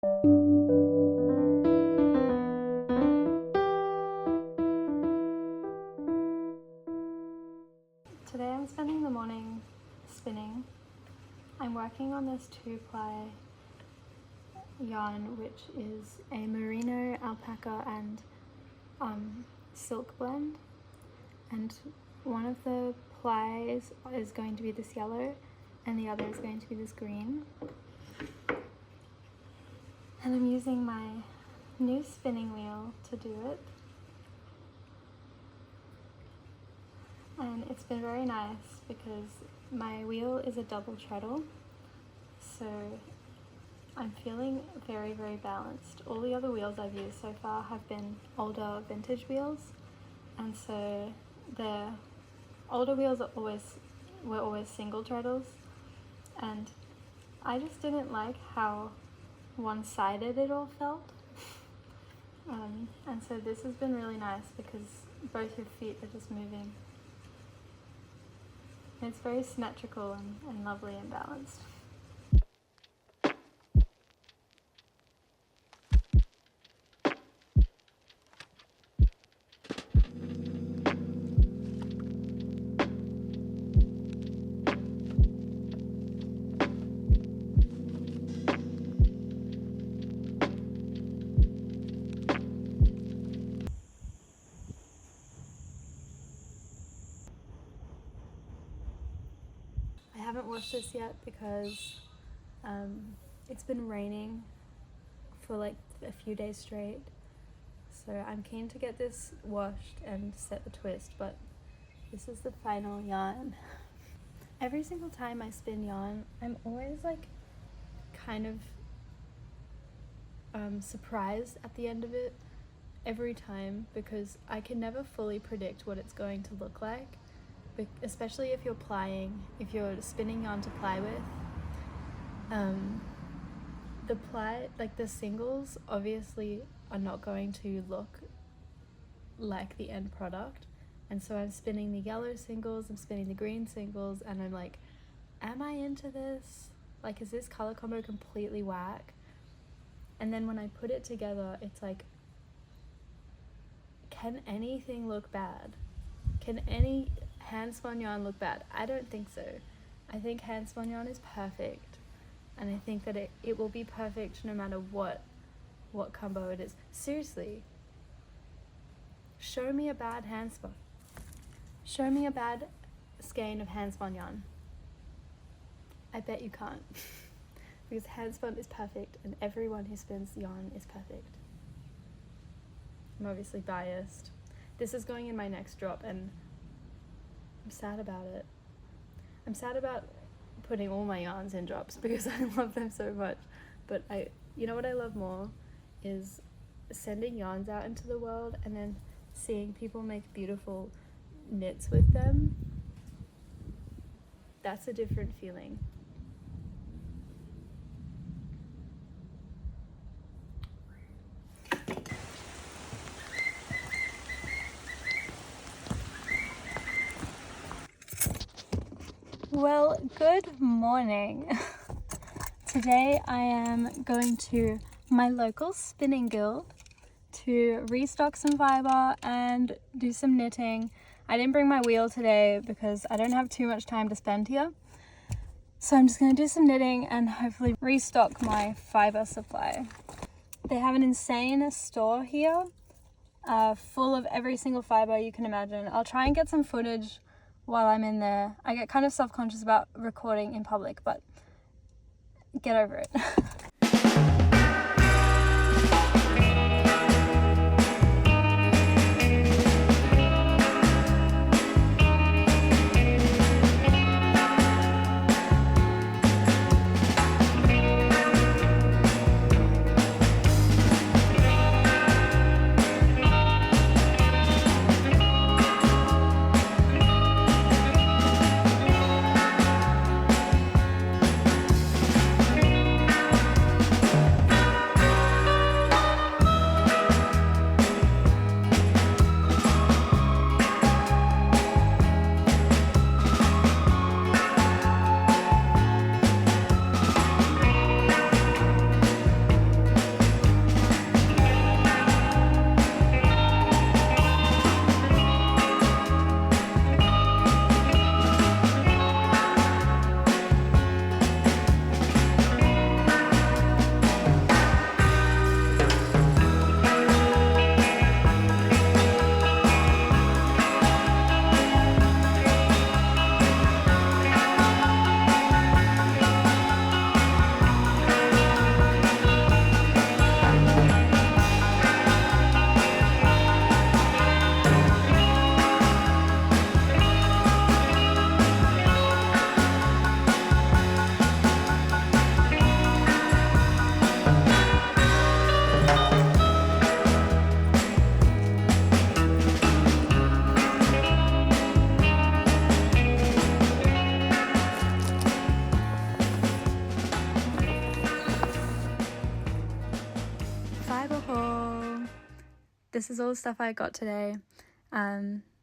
Today I'm spending the morning spinning. I'm working on this 2-ply yarn, which is a merino, alpaca and silk blend, and one of the plies is going to be this yellow and the other is going to be this green. And I'm using my new spinning wheel to do it. And it's been very nice because my wheel is a double treadle, so I'm feeling very, very balanced. All the other wheels I've used so far have been older vintage wheels, and so the older wheels were always single treadles, and I just didn't like how one-sided it all felt. And so this has been really nice because both your feet are just moving. It's very symmetrical and lovely and balanced. I haven't washed this yet because it's been raining for like a few days straight, so I'm keen to get this washed and set the twist, but this is the final yarn. Every single time I spin yarn, I'm always like kind of surprised at the end of it every time, because I can never fully predict what it's going to look like. Especially if you're spinning yarn to ply with. The ply, like the singles, obviously are not going to look like the end product, and so I'm spinning the yellow singles, I'm spinning the green singles, and I'm like, am I into this? Like, is this color combo completely whack? And then when I put it together, it's like, can anything look bad? Can any hand spun yarn look bad? I don't think so. I think hand spun yarn is perfect, and I think that it will be perfect no matter what combo it is. Seriously, show me a bad hand spun. Show me a bad skein of hand spun yarn. I bet you can't. Because hand spun is perfect, and everyone who spins yarn is perfect. I'm obviously biased. This is going in my next drop, and I'm sad about it. I'm sad about putting all my yarns in drops because I love them so much. But you know what I love more is sending yarns out into the world and then seeing people make beautiful knits with them. That's a different feeling. Well, good morning. Today I am going to my local spinning guild to restock some fiber and do some knitting. I didn't bring my wheel today because I don't have too much time to spend here. So I'm just going to do some knitting and hopefully restock my fiber supply. They have an insane store here, full of every single fiber you can imagine. I'll try and get some footage while I'm in there. I get kind of self-conscious about recording in public, but get over it. fiber haul. This is all the stuff I got today.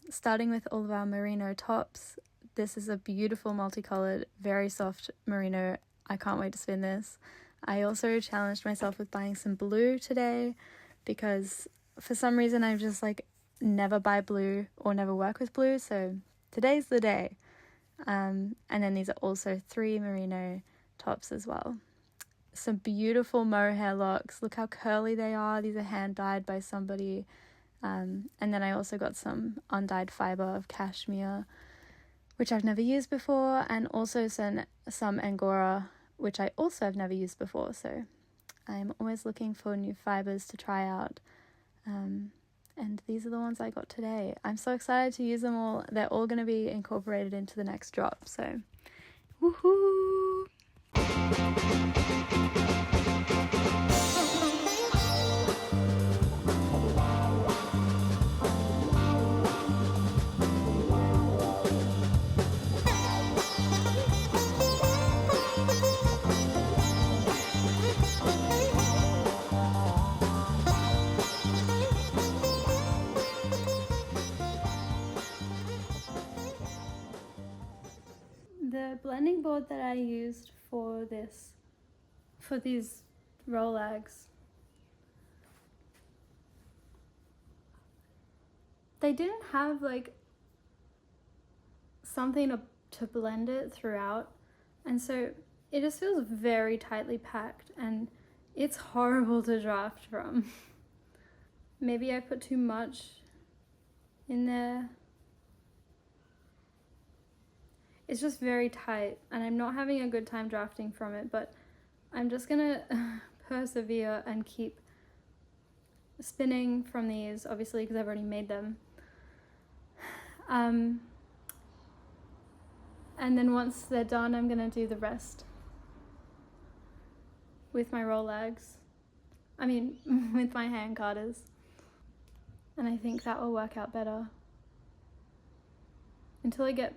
Starting with all of our merino tops. This is a beautiful multicolored, very soft merino. I can't wait to spin this. I also challenged myself with buying some blue today because for some reason I've just like never buy blue or never work with blue, so today's the day. And then these are also 3 merino tops as well. Some beautiful mohair locks. Look how curly they are. These are hand dyed by somebody. And then I also got some undyed fiber of cashmere, which I've never used before, and also some Angora, which I also have never used before. So I'm always looking for new fibers to try out. And these are the ones I got today. I'm so excited to use them all. They're all going to be incorporated into the next drop. So, woohoo! The blending board that I used for these rollags, they didn't have like something to blend it throughout, and so it just feels very tightly packed and it's horrible to draft from. Maybe I put too much in there. It's just very tight and I'm not having a good time drafting from it, but I'm just gonna persevere and keep spinning from these, obviously, because I've already made them. And then once they're done, I'm gonna do the rest with my rollags. With my hand carders. And I think that will work out better until I get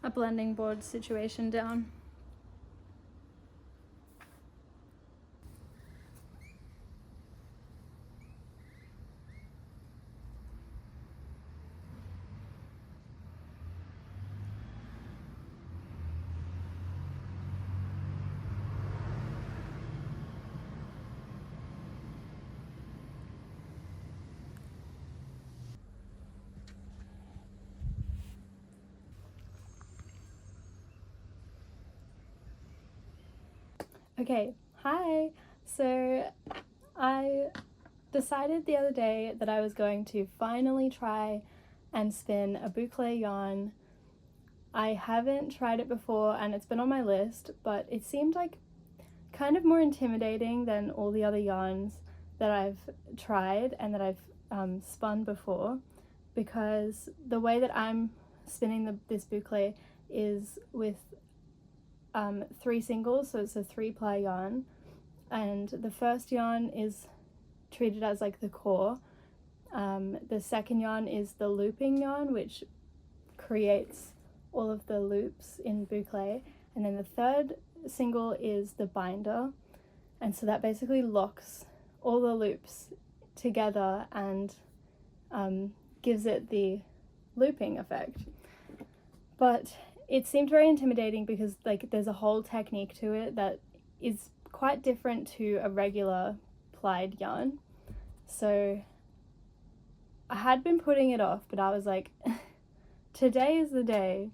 a blending board situation down. Okay, hi. So I decided the other day that I was going to finally try and spin a bouclé yarn. I haven't tried it before and it's been on my list, but it seemed like kind of more intimidating than all the other yarns that I've tried and that I've spun before, because the way that I'm spinning this bouclé is with 3 singles, so it's a 3-ply yarn, and the first yarn is treated as like the core. The second yarn is the looping yarn, which creates all of the loops in bouclé, and then the third single is the binder, and so that basically locks all the loops together and gives it the looping effect. But it seemed very intimidating because like there's a whole technique to it that is quite different to a regular plied yarn. So I had been putting it off, but I was like, today is the day.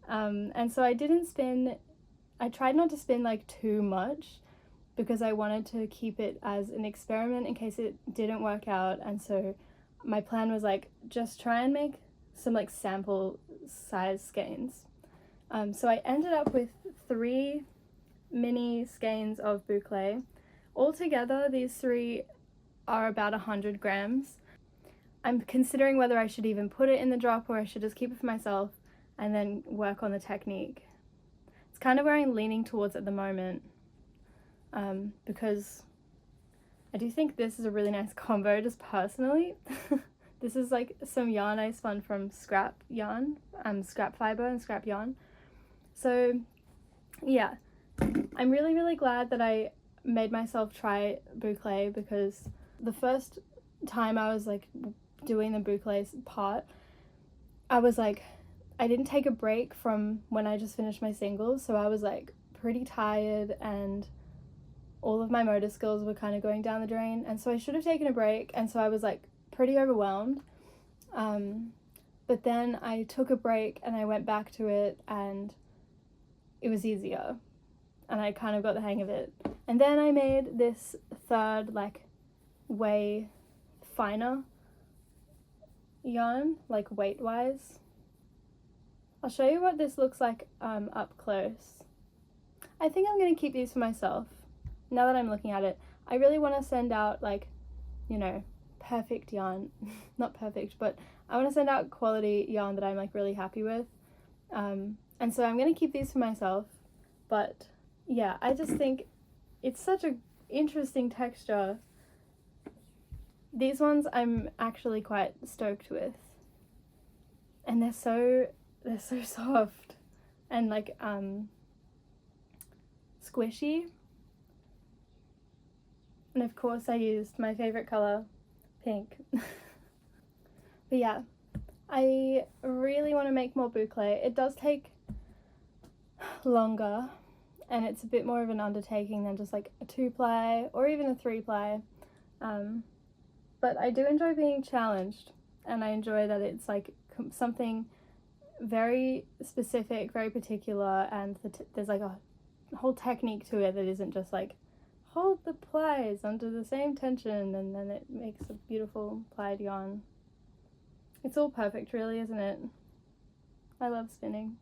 And so I tried not to spin like too much because I wanted to keep it as an experiment in case it didn't work out. And so my plan was like, just try and make some like sample size skeins. So I ended up with 3 mini skeins of bouclé. Altogether, these 3 are about 100 grams. I'm considering whether I should even put it in the drop or I should just keep it for myself and then work on the technique. It's kind of where I'm leaning towards at the moment, because I do think this is a really nice combo just personally. This is like some yarn I spun from scrap yarn, scrap fiber and scrap yarn. So yeah, I'm really glad that I made myself try bouclé because the first time I was like doing the bouclé part, I was like, I didn't take a break from when I just finished my singles, so I was like pretty tired and all of my motor skills were kind of going down the drain, and so I should have taken a break, and so I was like pretty overwhelmed. But then I took a break and I went back to it and it was easier and I kind of got the hang of it. And then I made this third like way finer yarn, like weight wise. I'll show you what this looks like up close. I think I'm going to keep these for myself. Now that I'm looking at it, I really want to send out like, you know, perfect yarn. Not perfect, but I want to send out quality yarn that I'm like really happy with. And so I'm going to keep these for myself. But yeah, I just think it's such a interesting texture. These ones I'm actually quite stoked with. And they're so soft and like squishy. And of course I used my favorite color, pink. But yeah, I really want to make more bouclé. It does take longer and it's a bit more of an undertaking than just like a 2-ply or even a 3-ply. But I do enjoy being challenged, and I enjoy that it's like something very specific, very particular, and there's like a whole technique to it that isn't just like hold the plies under the same tension and then it makes a beautiful plied yarn. It's all perfect really, isn't it? I love spinning.